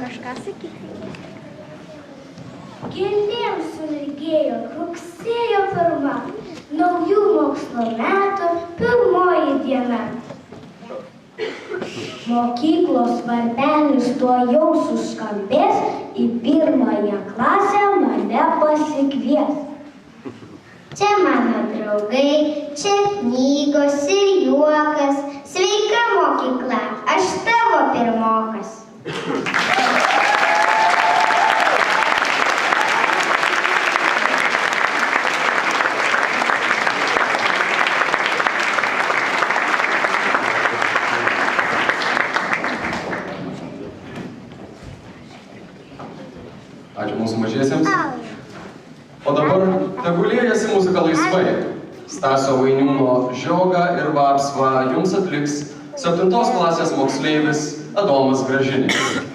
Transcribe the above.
kažką sakyti. Gėlėm sumirgėjo rugsėjo 1, naujų mokslo metų 1 diena. Mokyklos varpelis tuojau suskambės, į 1 klasę mane pasikvies. Čia mano draugai, čia knygos ir juokas, sveika mokykla, aš tavo pirmokas. Ačiū mūsų mažiesiems. O dabar tegulėjasi muzika laisvai. Stasio Vainiūno Žiogą ir Vapsvą jums atliks 7 klasės moksleivis Adomas Gražinis.